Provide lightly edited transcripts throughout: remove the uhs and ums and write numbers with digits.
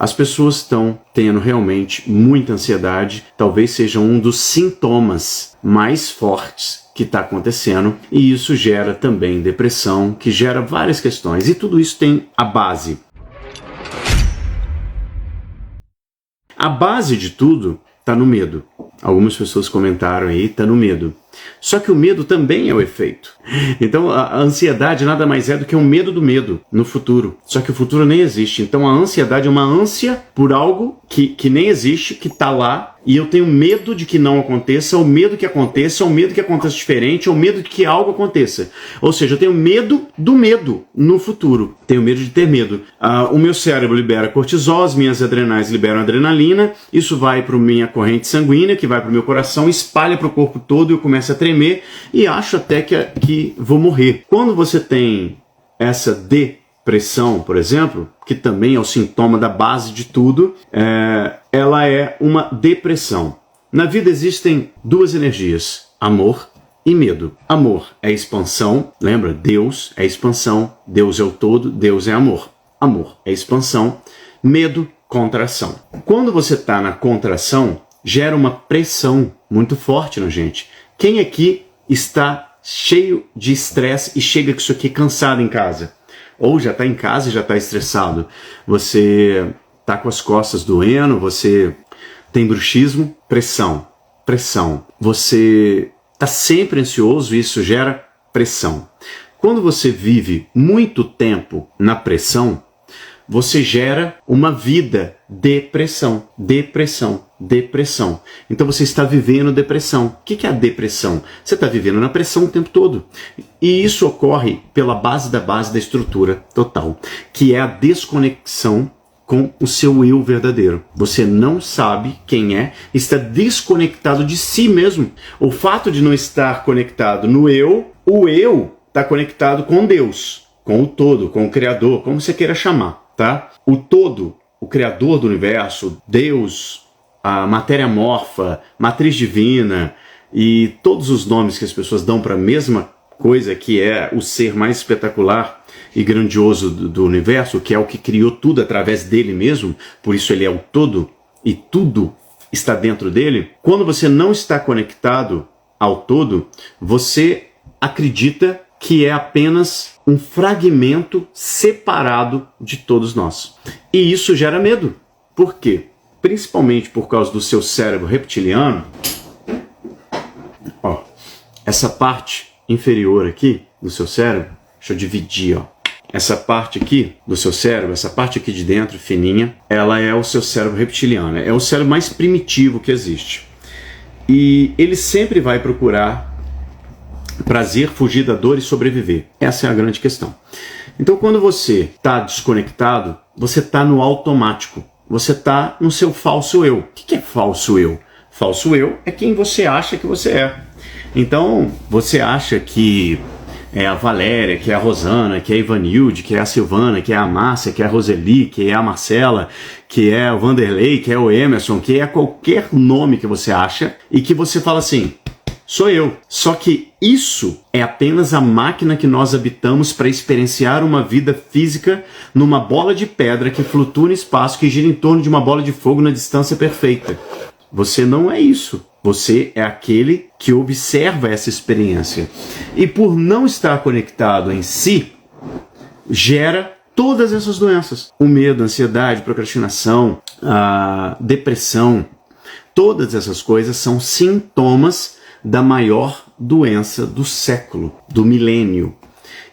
as pessoas estão tendo realmente muita ansiedade, talvez seja um dos sintomas mais fortes que está acontecendo, e isso gera também depressão, que gera várias questões, e tudo isso tem a base. A base de tudo está no medo. Algumas pessoas comentaram aí, está no medo. Só que o medo também é o efeito. Então a ansiedade nada mais é do que um medo do medo no futuro. Só que o futuro nem existe. Então a ansiedade é uma ânsia por algo que nem existe, que está lá, e eu tenho medo de que não aconteça, ou medo que aconteça, ou medo que aconteça diferente, ou medo de que algo aconteça. Ou seja, eu tenho medo do medo no futuro. Tenho medo de ter medo. O meu cérebro libera cortisol, as minhas adrenais liberam adrenalina, isso vai para a minha corrente sanguínea, que vai para o meu coração, espalha para o corpo todo e eu começo a tremer e acho até que vou morrer. Quando você tem essa depressão, por exemplo, que também é o sintoma da base de tudo, ela é uma depressão. Na vida existem duas energias, amor e medo. Amor é expansão, lembra? Deus é expansão, Deus é o todo, Deus é amor. Amor é expansão, medo, contração. Quando você está na contração, gera uma pressão muito forte na gente. Quem aqui está cheio de estresse e chega com isso aqui cansado em casa? Ou já está em casa e já está estressado? Você está com as costas doendo, você tem bruxismo? Pressão, pressão. Você está sempre ansioso e isso gera pressão. Quando você vive muito tempo na pressão, você gera uma vida depressão, depressão, depressão. Então você está vivendo depressão. O que é a depressão? Você está vivendo na pressão o tempo todo. E isso ocorre pela base da estrutura total, que é a desconexão com o seu eu verdadeiro. Você não sabe quem é, está desconectado de si mesmo. O fato de não estar conectado no eu, o eu está conectado com Deus, com o todo, com o Criador, como você queira chamar. Tá? O todo, o Criador do universo, Deus, a matéria morfa, matriz divina e todos os nomes que as pessoas dão para a mesma coisa, que é o ser mais espetacular e grandioso do universo, que é o que criou tudo através dele mesmo, por isso ele é o todo e tudo está dentro dele. Quando você não está conectado ao todo, você acredita que é apenas um fragmento separado de todos nós. E isso gera medo. Por quê? Principalmente por causa do seu cérebro reptiliano. Ó, essa parte inferior aqui do seu cérebro, deixa eu dividir, ó. Essa parte aqui do seu cérebro, essa parte aqui de dentro, fininha, ela é o seu cérebro reptiliano. É o cérebro mais primitivo que existe. E ele sempre vai procurar prazer, fugir da dor e sobreviver. Essa é a grande questão. Então, quando você está desconectado, você está no automático. Você está no seu falso eu. O que é falso eu? Falso eu é quem você acha que você é. Então, você acha que é a Valéria, que é a Rosana, que é a Ivanilde, que é a Silvana, que é a Márcia, que é a Roseli, que é a Marcela, que é o Vanderlei, que é o Emerson, que é qualquer nome que você acha e que você fala assim, sou eu. Só que isso é apenas a máquina que nós habitamos para experienciar uma vida física numa bola de pedra que flutua no espaço, que gira em torno de uma bola de fogo na distância perfeita. Você não é isso. Você é aquele que observa essa experiência. E por não estar conectado em si, gera todas essas doenças. O medo, a ansiedade, a procrastinação, a depressão. Todas essas coisas são sintomas da maior doença do século, do milênio,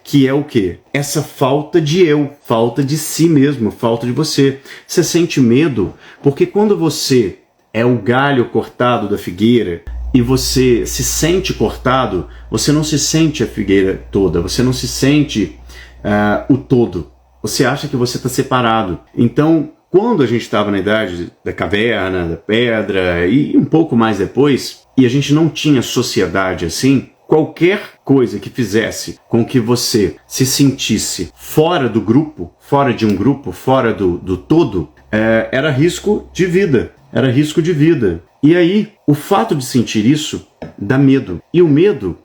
que é o quê? Essa falta de eu, falta de si mesmo, falta de você. Você sente medo porque quando você é o galho cortado da figueira e você se sente cortado, você não se sente a figueira toda, você não se sente o todo. Você acha que você está separado. Então, quando a gente estava na idade da caverna, da pedra e um pouco mais depois, e a gente não tinha sociedade assim, qualquer coisa que fizesse com que você se sentisse fora do grupo, fora de um grupo, fora do todo, era risco de vida. Era risco de vida. E aí, o fato de sentir isso dá medo. E o medo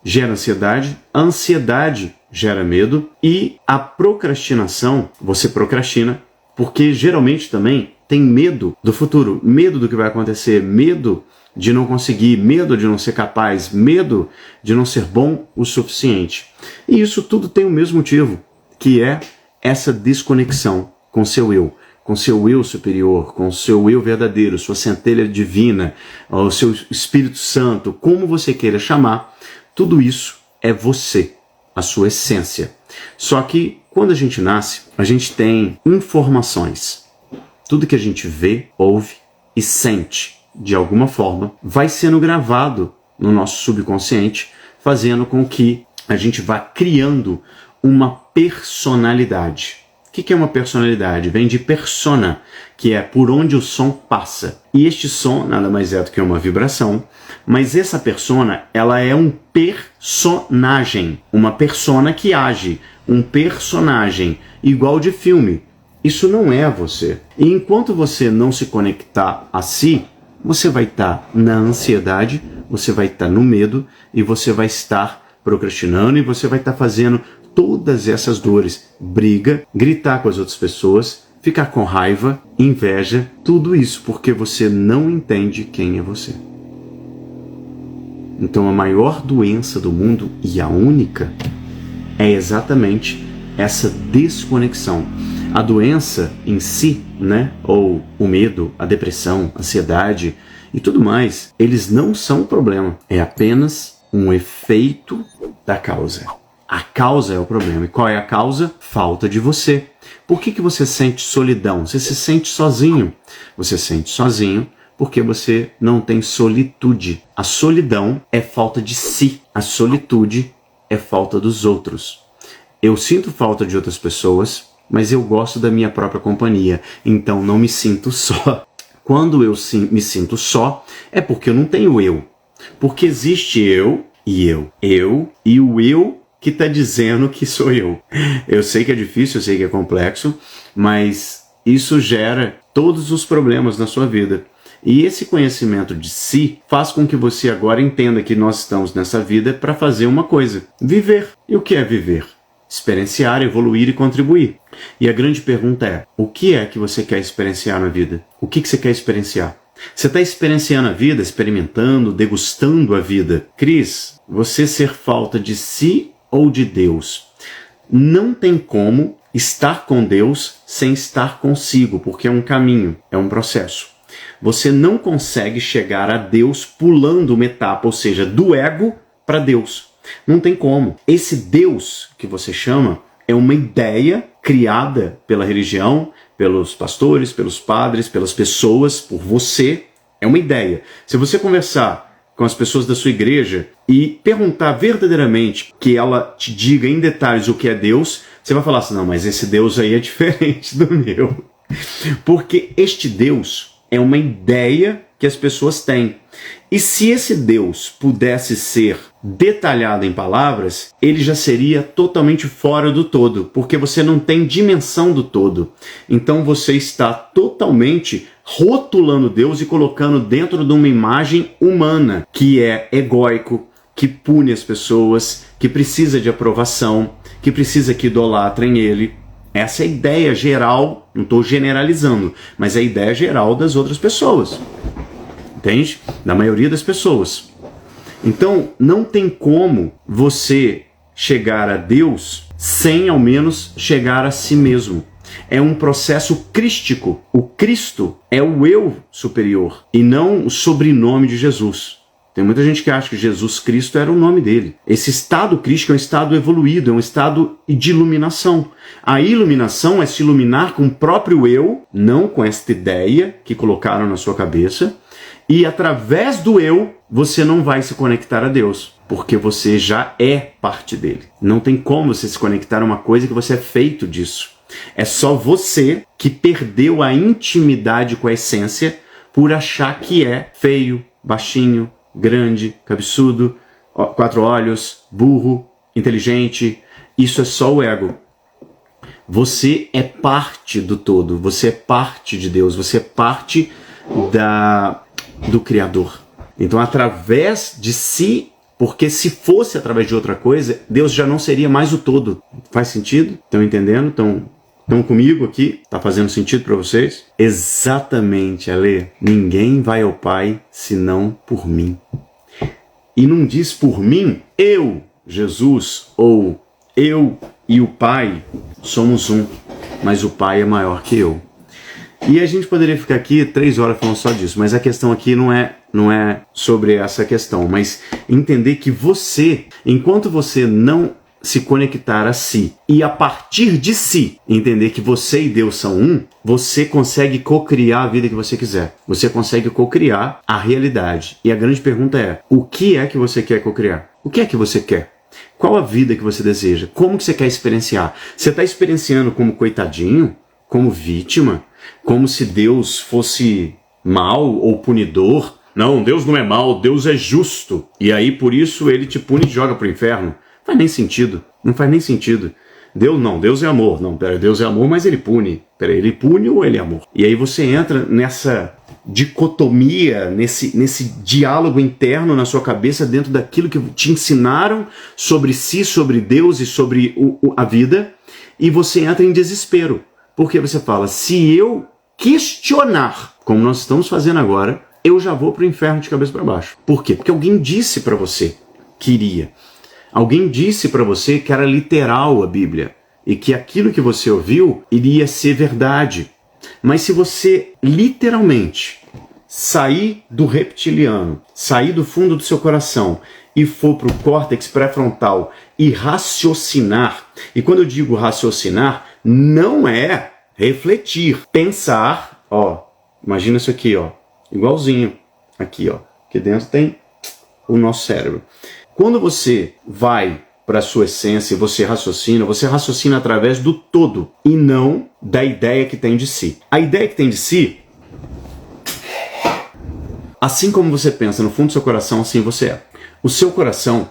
gera ansiedade, a ansiedade gera medo e a procrastinação, você procrastina porque geralmente também tem medo do futuro, medo do que vai acontecer, medo de não conseguir, medo de não ser capaz, medo de não ser bom o suficiente. E isso tudo tem o mesmo motivo, que é essa desconexão com seu eu superior, com seu eu verdadeiro, sua centelha divina, o seu Espírito Santo, como você queira chamar, tudo isso é você, a sua essência. Só que quando a gente nasce, a gente tem informações. Tudo que a gente vê, ouve e sente, de alguma forma, vai sendo gravado no nosso subconsciente, fazendo com que a gente vá criando uma personalidade. O que é uma personalidade? Vem de persona, que é por onde o som passa. E este som nada mais é do que uma vibração, mas essa persona, ela é um personagem, uma persona que age, um personagem igual de filme. Isso não é você. E enquanto você não se conectar a si, você vai estar na ansiedade, você vai estar no medo e você vai estar procrastinando e você vai estar fazendo todas essas dores, briga, gritar com as outras pessoas, ficar com raiva, inveja, tudo isso porque você não entende quem é você. Então a maior doença do mundo, e a única, é exatamente essa desconexão. A doença em si, né, ou o medo, a depressão, a ansiedade e tudo mais, eles não são o problema, é apenas um efeito da causa. A causa é o problema. E qual é a causa? Falta de você. Por que você sente solidão? Você se sente sozinho. Você se sente sozinho porque você não tem solitude. A solidão é falta de si. A solitude é falta dos outros. Eu sinto falta de outras pessoas, mas eu gosto da minha própria companhia. Então não me sinto só. Quando eu me sinto só, é porque eu não tenho eu. Porque existe eu e eu. Eu e o eu que está dizendo que sou eu. Eu sei que é difícil, eu sei que é complexo, mas isso gera todos os problemas na sua vida. E esse conhecimento de si faz com que você agora entenda que nós estamos nessa vida para fazer uma coisa: viver. E o que é viver? Experienciar, evoluir e contribuir. E a grande pergunta é: o que é que você quer experienciar na vida? O que você quer experienciar? Você está experienciando a vida, experimentando, degustando a vida. Cris, você ser falta de si ou de Deus? Não tem como estar com Deus sem estar consigo, porque é um caminho, é um processo. Você não consegue chegar a Deus pulando uma etapa, ou seja, do ego para Deus. Não tem como. Esse Deus que você chama é uma ideia criada pela religião, pelos pastores, pelos padres, pelas pessoas, por você. É uma ideia. Se você conversar com as pessoas da sua igreja e perguntar verdadeiramente que ela te diga em detalhes o que é Deus, você vai falar assim: não, mas esse Deus aí é diferente do meu. Porque este Deus é uma ideia que as pessoas têm. E se esse Deus pudesse ser detalhado em palavras, ele já seria totalmente fora do todo, porque você não tem dimensão do todo. Então você está totalmente rotulando Deus e colocando dentro de uma imagem humana, que é egóico, que pune as pessoas, que precisa de aprovação, que precisa que idolatrem ele. Essa é a ideia geral, não estou generalizando, mas é a ideia geral das outras pessoas. Entende? Da maioria das pessoas. Então, não tem como você chegar a Deus sem, ao menos, chegar a si mesmo. É um processo crístico. O Cristo é o eu superior e não o sobrenome de Jesus. Tem muita gente que acha que Jesus Cristo era o nome dele. Esse estado crístico é um estado evoluído, é um estado de iluminação. A iluminação é se iluminar com o próprio eu, não com esta ideia que colocaram na sua cabeça. E através do eu, você não vai se conectar a Deus, porque você já é parte dele. Não tem como você se conectar a uma coisa que você é feito disso. É só você que perdeu a intimidade com a essência por achar que é feio, baixinho, grande, cabeçudo, 4 olhos, burro, inteligente. Isso é só o ego. Você é parte do todo, você é parte de Deus, você é parte do Criador. Então, através de si, porque se fosse através de outra coisa, Deus já não seria mais o todo. Faz sentido? Estão entendendo? Estão Estão comigo aqui? Tá fazendo sentido para vocês? Exatamente, Ale. Ninguém vai ao Pai senão por mim. E não diz por mim, eu, Jesus, ou eu e o Pai somos um, mas o Pai é maior que eu. E a gente poderia ficar aqui 3 horas falando só disso, mas a questão aqui não é sobre essa questão, mas entender que você, enquanto você não se conectar a si e a partir de si entender que você e Deus são um, você consegue co-criar a vida que você quiser. Você consegue co-criar a realidade. E a grande pergunta é, o que é que você quer co-criar? O que é que você quer? Qual a vida que você deseja? Como que você quer experienciar? Você está experienciando como coitadinho? Como vítima? Como se Deus fosse mal ou punidor? Não, Deus não é mal, Deus é justo. E aí por isso ele te pune e te joga para o inferno. Não faz nem sentido. Não faz nem sentido. Deus é amor. Não, pera, Deus é amor, mas ele pune. Pera, ele pune ou ele é amor? E aí você entra nessa dicotomia, nesse diálogo interno na sua cabeça dentro daquilo que te ensinaram sobre si, sobre Deus e sobre a vida, e você entra em desespero. Porque você fala, se eu questionar, como nós estamos fazendo agora, eu já vou para o inferno de cabeça para baixo. Por quê? Porque alguém disse para você que iria. Alguém disse para você que era literal a Bíblia e que aquilo que você ouviu iria ser verdade. Mas se você literalmente sair do reptiliano, sair do fundo do seu coração e for para o córtex pré-frontal e raciocinar, e quando eu digo raciocinar, não é refletir, pensar, ó, imagina isso aqui, ó, igualzinho, aqui, ó, aqui dentro tem o nosso cérebro. Quando você vai para a sua essência e você raciocina através do todo e não da ideia que tem de si. A ideia que tem de si, assim como você pensa no fundo do seu coração, assim você é. O seu coração,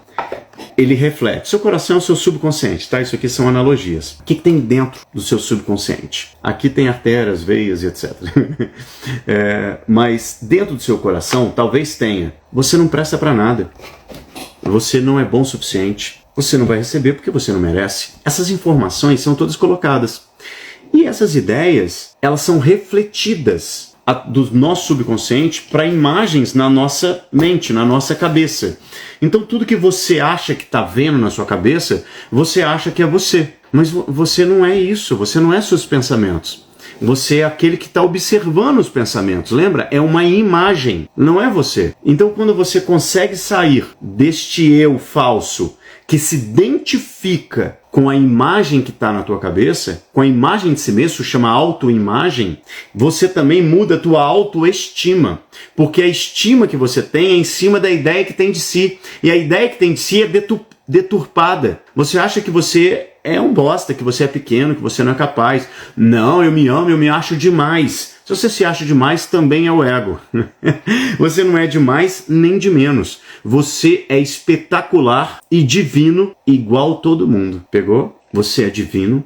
ele reflete. Seu coração é o seu subconsciente, tá? Isso aqui são analogias. O que tem dentro do seu subconsciente? Aqui tem artérias, veias e etc. Mas dentro do seu coração, talvez tenha. Você não presta para nada. Você não é bom o suficiente. Você não vai receber porque você não merece. Essas informações são todas colocadas. E essas ideias, elas são refletidas do nosso subconsciente para imagens na nossa mente, na nossa cabeça. Então tudo que você acha que está vendo na sua cabeça, você acha que é você. Mas você não é isso, você não é seus pensamentos. Você é aquele que está observando os pensamentos. Lembra? É uma imagem, não é você. Então quando você consegue sair deste eu falso que se identifica com a imagem que está na tua cabeça, com a imagem de si mesmo, chama autoimagem, você também muda a tua autoestima. Porque a estima que você tem é em cima da ideia que tem de si. E a ideia que tem de si é deturpada. Você acha que você é um bosta, que você é pequeno, que você não é capaz. Não, eu me amo, eu me acho demais. Se você se acha demais, também é o ego. Você não é de mais nem de menos. Você é espetacular e divino igual todo mundo. Pegou? Você é divino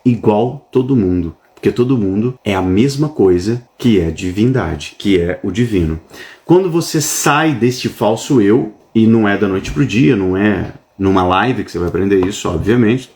igual todo mundo. Porque todo mundo é a mesma coisa que é divindade, que é o divino. Quando você sai deste falso eu, e não é da noite pro dia, não é numa live que você vai aprender isso, obviamente,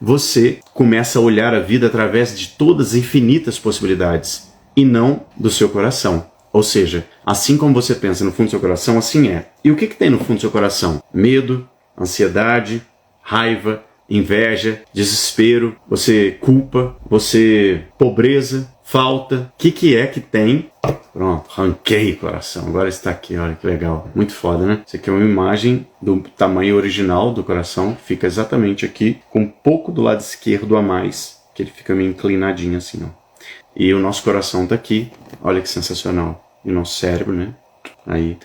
você começa a olhar a vida através de todas as infinitas possibilidades e não do seu coração. Ou seja, assim como você pensa no fundo do seu coração, assim é. E o que tem no fundo do seu coração? Medo, ansiedade, raiva, inveja, desespero, você culpa, você pobreza, falta. O que é que tem? Pronto, arranquei o coração. Agora está aqui, olha que legal. Muito foda, né? Isso aqui é uma imagem do tamanho original do coração. Fica exatamente aqui, com um pouco do lado esquerdo a mais, que ele fica meio inclinadinho assim, ó. E o nosso coração tá aqui. Olha que sensacional. E o nosso cérebro, né? Aí.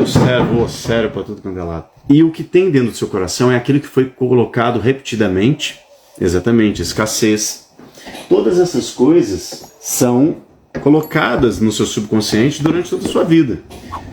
O cérebro pra tudo quanto é lado. E o que tem dentro do seu coração é aquilo que foi colocado repetidamente. Exatamente, escassez. Todas essas coisas são colocadas no seu subconsciente durante toda a sua vida.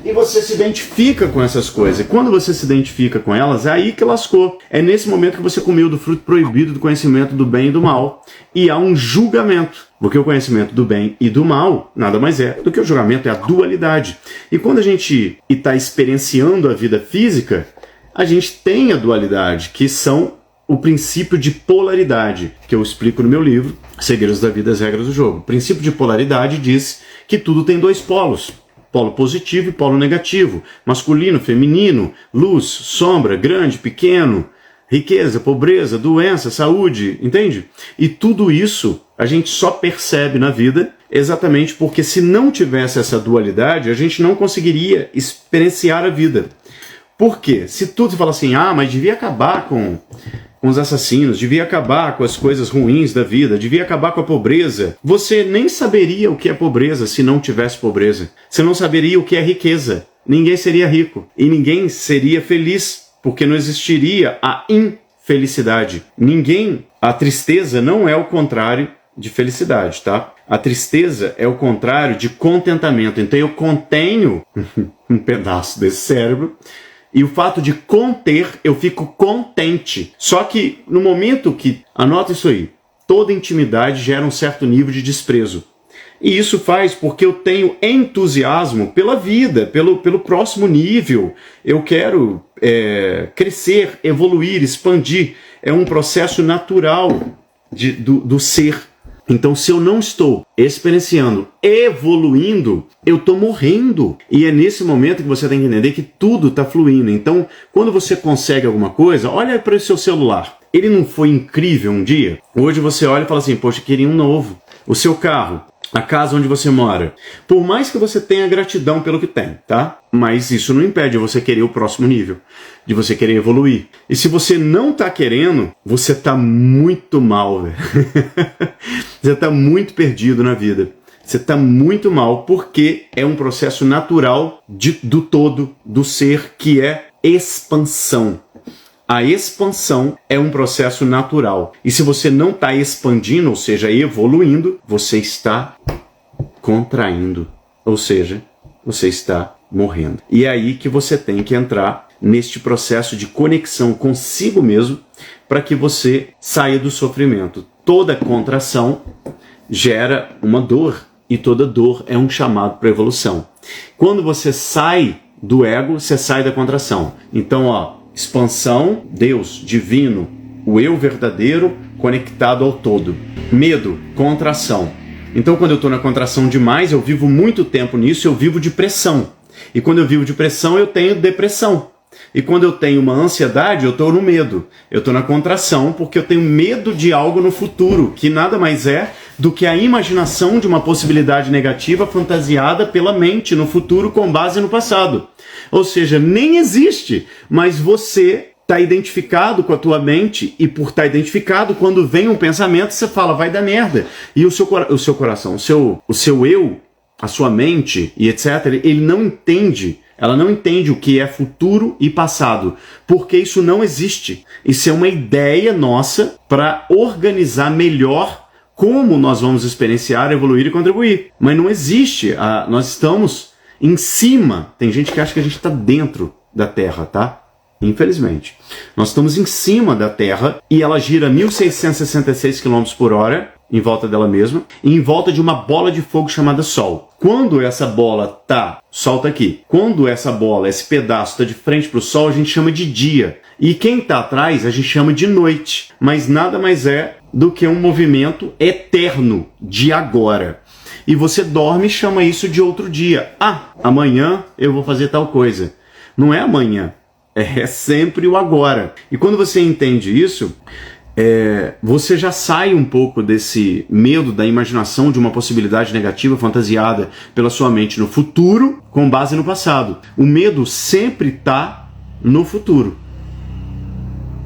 E você se identifica com essas coisas. E quando você se identifica com elas, é aí que lascou. É nesse momento que você comeu do fruto proibido do conhecimento do bem e do mal. E há um julgamento. Porque o conhecimento do bem e do mal nada mais é do que o julgamento, é a dualidade. E quando a gente está experienciando a vida física, a gente tem a dualidade, que são o princípio de polaridade, que eu explico no meu livro, Segredos da Vida e as Regras do Jogo. O princípio de polaridade diz que tudo tem dois polos. Polo positivo e polo negativo. Masculino, feminino, luz, sombra, grande, pequeno, riqueza, pobreza, doença, saúde, entende? E tudo isso a gente só percebe na vida exatamente porque se não tivesse essa dualidade, a gente não conseguiria experienciar a vida. Por quê? Se tudo fala assim, mas devia acabar com os assassinos, devia acabar com as coisas ruins da vida, devia acabar com a pobreza, você nem saberia o que é pobreza se não tivesse pobreza. Você não saberia o que é riqueza. Ninguém seria rico e ninguém seria feliz, porque não existiria a infelicidade. A tristeza não é o contrário de felicidade, tá? A tristeza é o contrário de contentamento. Então eu contenho um pedaço desse cérebro e o fato de conter, eu fico contente. Só que no momento que, anota isso aí, toda intimidade gera um certo nível de desprezo. E isso faz porque eu tenho entusiasmo pela vida, pelo próximo nível. Eu quero crescer, evoluir, expandir. É um processo natural do ser. Então, se eu não estou experienciando, evoluindo, eu estou morrendo. E é nesse momento que você tem que entender que tudo está fluindo. Então, quando você consegue alguma coisa, olha para o seu celular. Ele não foi incrível um dia? Hoje você olha e fala assim, poxa, queria um novo. O seu carro, a casa onde você mora. Por mais que você tenha gratidão pelo que tem, tá? Mas isso não impede você querer o próximo nível, de você querer evoluir. E se você não tá querendo, você tá muito mal, velho. Você tá muito perdido na vida. Você tá muito mal porque é um processo natural do todo, do ser, que é expansão. A expansão é um processo natural. E se você não está expandindo, ou seja, evoluindo, você está contraindo. Ou seja, você está morrendo. E é aí que você tem que entrar neste processo de conexão consigo mesmo para que você saia do sofrimento. Toda contração gera uma dor e toda dor é um chamado para evolução. Quando você sai do ego, você sai da contração. Então, expansão, Deus, divino, o eu verdadeiro conectado ao todo. Medo, contração. Então, quando eu estou na contração demais, eu vivo muito tempo nisso, eu vivo de pressão. E quando eu vivo de pressão, eu tenho depressão. E quando eu tenho uma ansiedade, eu estou no medo. Eu estou na contração porque eu tenho medo de algo no futuro, que nada mais é do que a imaginação de uma possibilidade negativa fantasiada pela mente no futuro com base no passado. Ou seja, nem existe, mas você está identificado com a tua mente e por estar identificado, quando vem um pensamento, você fala, vai dar merda. E o seu coração, o seu eu, a sua mente e etc., ela não entende o que é futuro e passado, porque isso não existe. Isso é uma ideia nossa para organizar melhor como nós vamos experienciar, evoluir e contribuir. Mas não existe. Nós estamos em cima. Tem gente que acha que a gente está dentro da Terra, tá? Infelizmente. Nós estamos em cima da Terra e ela gira 1.666 km por hora em volta dela mesma, e em volta de uma bola de fogo chamada Sol. Quando essa bola Sol tá aqui. Quando essa bola, esse pedaço está de frente para o Sol, a gente chama de dia. E quem está atrás, a gente chama de noite. Mas nada mais é do que um movimento eterno de agora. E você dorme e chama isso de outro dia. Amanhã eu vou fazer tal coisa. Não é amanhã, é sempre o agora. E quando você entende isso, você já sai um pouco desse medo da imaginação de uma possibilidade negativa fantasiada pela sua mente no futuro com base no passado. O medo sempre está no futuro.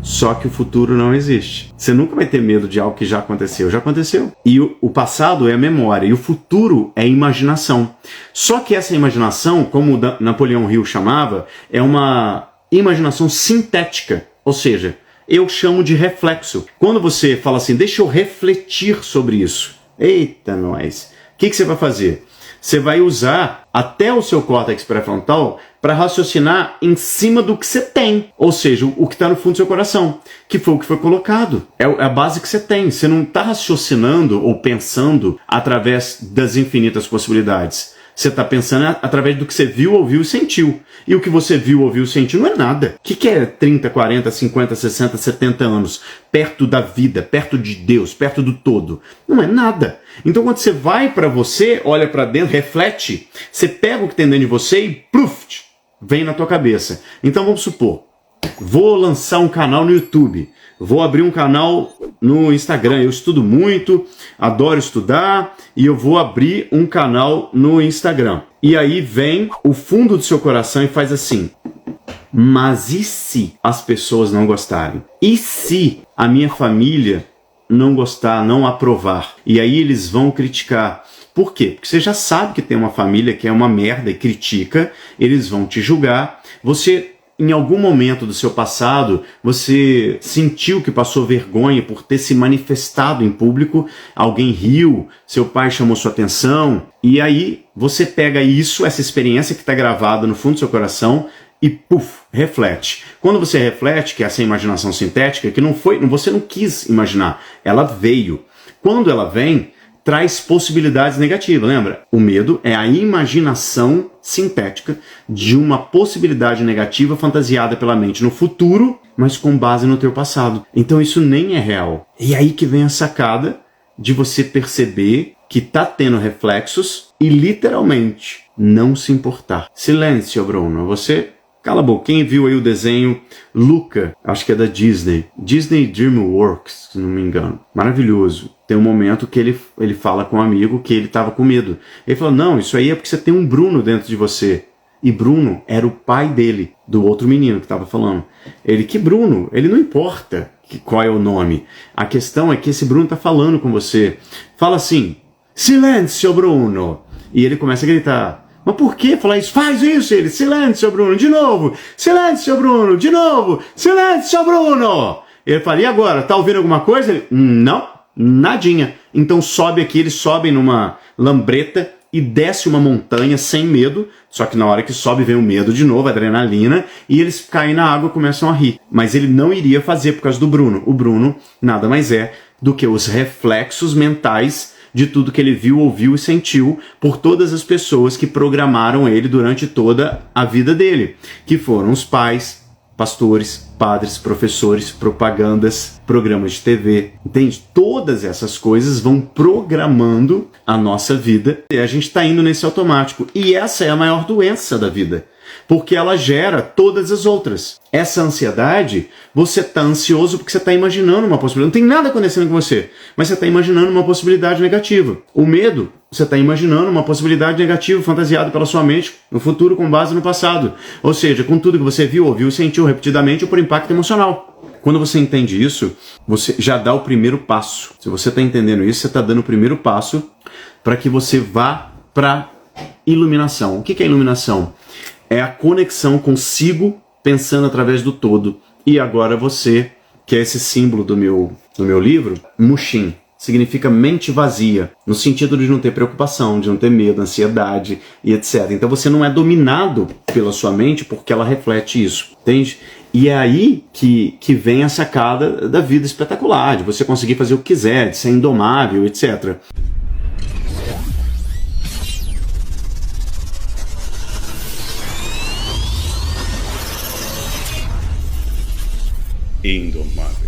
Só que o futuro não existe. Você nunca vai ter medo de algo que já aconteceu. Já aconteceu. E o passado é a memória. E o futuro é a imaginação. Só que essa imaginação, como Napoleão Hill chamava, é uma imaginação sintética. Ou seja, eu chamo de reflexo. Quando você fala assim, deixa eu refletir sobre isso. Eita, nós. O que você vai fazer? Você vai usar até o seu córtex pré-frontal para raciocinar em cima do que você tem. Ou seja, o que está no fundo do seu coração. Que foi o que foi colocado. É a base que você tem. Você não está raciocinando ou pensando através das infinitas possibilidades. Você está pensando através do que você viu, ouviu e sentiu. E o que você viu, ouviu e sentiu não é nada. O que é 30, 40, 50, 60, 70 anos perto da vida, perto de Deus, perto do todo? Não é nada. Então quando você vai para você, olha para dentro, reflete, você pega o que tem dentro de você e pluf, vem na tua cabeça. Então vamos supor, vou lançar um canal no YouTube, vou abrir um canal no Instagram, eu estudo muito, adoro estudar, e eu vou abrir um canal no Instagram. E aí vem o fundo do seu coração e faz assim: mas e se as pessoas não gostarem? E se a minha família não gostar, não aprovar? E aí eles vão criticar. Por quê? Porque você já sabe que tem uma família que é uma merda e critica, eles vão te julgar. Você, em algum momento do seu passado, você sentiu que passou vergonha por ter se manifestado em público, alguém riu, seu pai chamou sua atenção, e aí você pega isso, essa experiência que está gravada no fundo do seu coração, e puf, reflete. Quando você reflete, que é essa imaginação sintética, que você não quis imaginar, ela veio. Quando ela vem, traz possibilidades negativas, lembra? O medo é a imaginação sintética de uma possibilidade negativa fantasiada pela mente no futuro, mas com base no teu passado. Então isso nem é real. E aí que vem a sacada de você perceber que tá tendo reflexos e literalmente não se importar. Silêncio, Bruno. Você cala a boca. Quem viu aí o desenho Luca, acho que é da Disney, Disney DreamWorks, se não me engano, maravilhoso. Tem um momento que ele fala com um amigo que ele estava com medo. Ele falou, não, isso aí é porque você tem um Bruno dentro de você. E Bruno era o pai dele, do outro menino que estava falando. Ele, que Bruno? Ele não importa qual é o nome. A questão é que esse Bruno está falando com você. Fala assim, silêncio, Bruno. E ele começa a gritar. Mas por que falar isso? Faz isso, ele. Silêncio, Bruno, de novo. Silêncio, Bruno, de novo. Silêncio, Bruno. Ele fala, e agora? Tá ouvindo alguma coisa? Ele, não, nadinha. Então sobe aqui, eles sobem numa lambreta e desce uma montanha sem medo. Só que na hora que sobe vem o medo de novo, a adrenalina, e eles caem na água e começam a rir. Mas ele não iria fazer por causa do Bruno. O Bruno nada mais é do que os reflexos mentais de tudo que ele viu, ouviu e sentiu por todas as pessoas que programaram ele durante toda a vida dele, que foram os pais, pastores, padres, professores, propagandas, programas de TV, entende? Todas essas coisas vão programando a nossa vida e a gente está indo nesse automático. E essa é a maior doença da vida, porque ela gera todas as outras. Essa ansiedade, você está ansioso porque você está imaginando uma possibilidade. Não tem nada acontecendo com você, mas você está imaginando uma possibilidade negativa. O medo, você está imaginando uma possibilidade negativa fantasiada pela sua mente no futuro com base no passado. Ou seja, com tudo que você viu, ouviu e sentiu repetidamente ou por impacto emocional. Quando você entende isso, você já dá o primeiro passo. Se você está entendendo isso, você está dando o primeiro passo para que você vá para iluminação. O que é iluminação? É a conexão consigo pensando através do todo. E agora você, que é esse símbolo do meu livro, Mushin, significa mente vazia, no sentido de não ter preocupação, de não ter medo, ansiedade e etc. Então você não é dominado pela sua mente porque ela reflete isso, entende? E é aí que vem a sacada da vida espetacular, de você conseguir fazer o que quiser, de ser indomável, etc. Indomável.